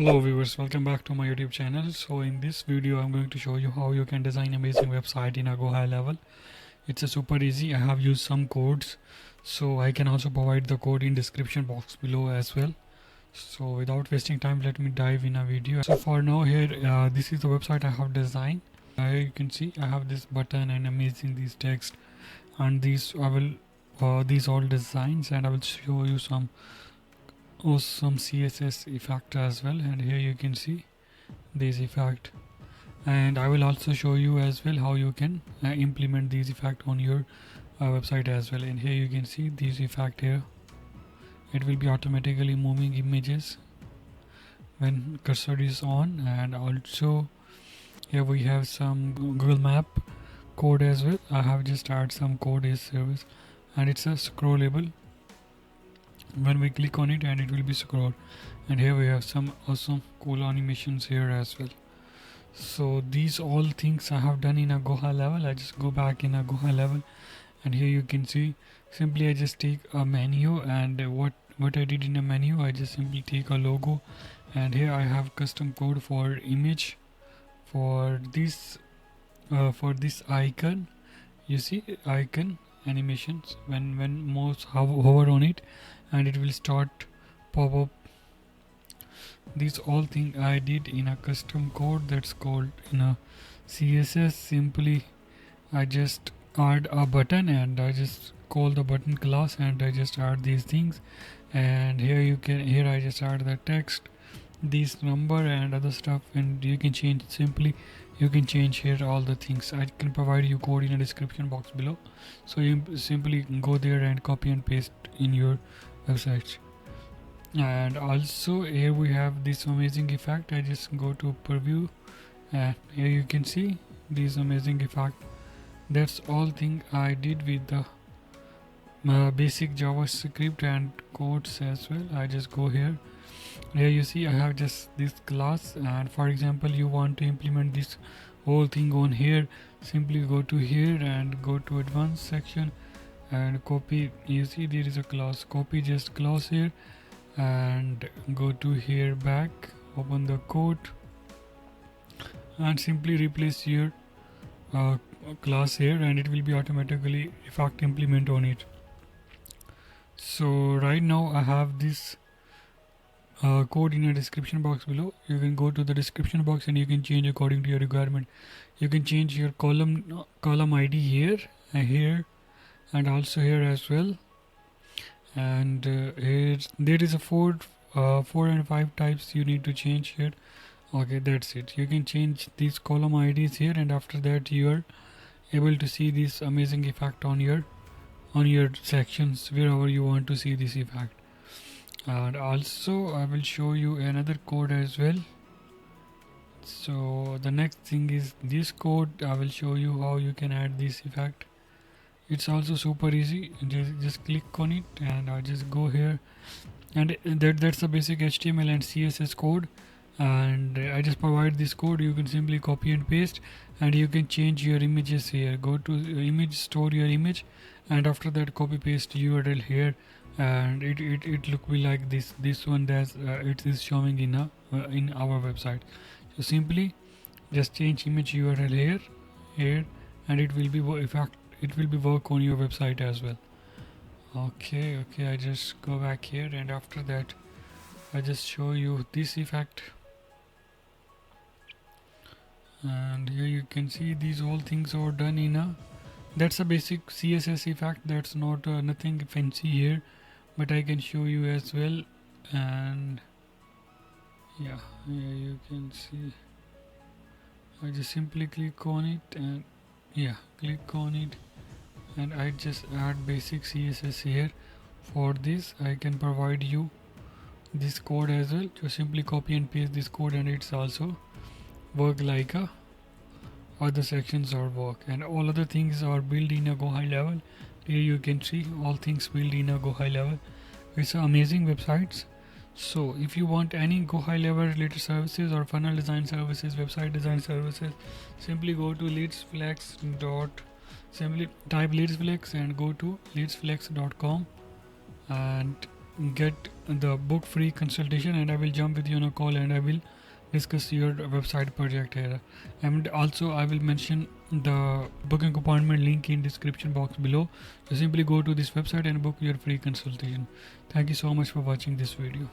Hello viewers, welcome back to my YouTube channel. So in this video I'm going to show you how you can design amazing website in a GoHighLevel. It's a super easy. I have used some codes, so I can also provide the code in description box below as well. So without wasting time, let me dive in a video. So for now here, this is the website I have designed. Here you can see I have this button and amazing these text, and these all designs, and I will show you some awesome CSS effect as well. And here you can see this effect, and I will also show you as well how you can implement these effect on your website as well. And here you can see this effect here. It will be automatically moving images when cursor is on, and also here we have some Google Map code as well. I have just added some code as service, and it's a scrollable. When we click on it, and it will be scrolled. And here we have some awesome cool animations here as well. So these all things I have done in a GoHighLevel. I just go back in a GoHighLevel, and here you can see simply I just take a menu, and what I did in a menu, I just simply take a logo, and here I have custom code for image for this icon. You see icon animations when mouse hover on it, and it will start pop up. These all thing I did in a custom code that's called in a CSS. Simply I just add a button, and I just call the button class, and I just add these things. And here I just add the text, this number and other stuff, and you can change simply. You can change here all the things. I can provide you code in a description box below, so you simply go there and copy and paste in your website. And also here we have this amazing effect. I just go to preview, and here you can see this amazing effect. That's all thing I did with the basic JavaScript and codes as well. I just go here. Here you see I have just this class, and for example you want to implement this whole thing on here, simply go to here and go to advanced section and copy. You see there is a class, copy just class here, and go to here back, open the code, and simply replace your class here, and it will be automatically effect implement on it. So right now I have this code in a description box below. You can go to the description box, and you can change according to your requirement. You can change your column ID here and here, and also here as well. And here there is a 4 and 5 types you need to change here. Okay, that's it. You can change these column IDs here, and after that you are able to see this amazing effect on your sections wherever you want to see this effect. And also I will show you another code as well. So the next thing is this code. I will show you how you can add this effect. It's also super easy. Just click on it, and I just go here, and that's the basic HTML and CSS code, and I just provide this code. You can simply copy and paste, and you can change your images here. Go to image, store your image, and after that copy paste URL here, and it look be like this one that it is showing in our website. So simply just change image URL here, and it will be work on your website as well. Okay, I just go back here, and after that I just show you this effect. And here you can see these all things are done in a, that's a basic CSS effect. That's not nothing fancy here, but I can show you as well. And yeah, here you can see I just simply click on it, and click on it, and I just add basic CSS here. For this I can provide you this code as well. Just simply copy and paste this code, and it's also work like a other sections are work, and all other things are built in a GoHighLevel. Here you can see all things built in a GoHighLevel. It's amazing websites. So if you want any GoHighLevel related services or funnel design services, website design services, simply go to simply type leadsflex and go to leadsflex.com, and get the book free consultation, and I will jump with you on a call and I will discuss your website project here. And also I will mention the booking appointment link in description box below. So simply go to this website and book your free consultation. Thank you so much for watching this video.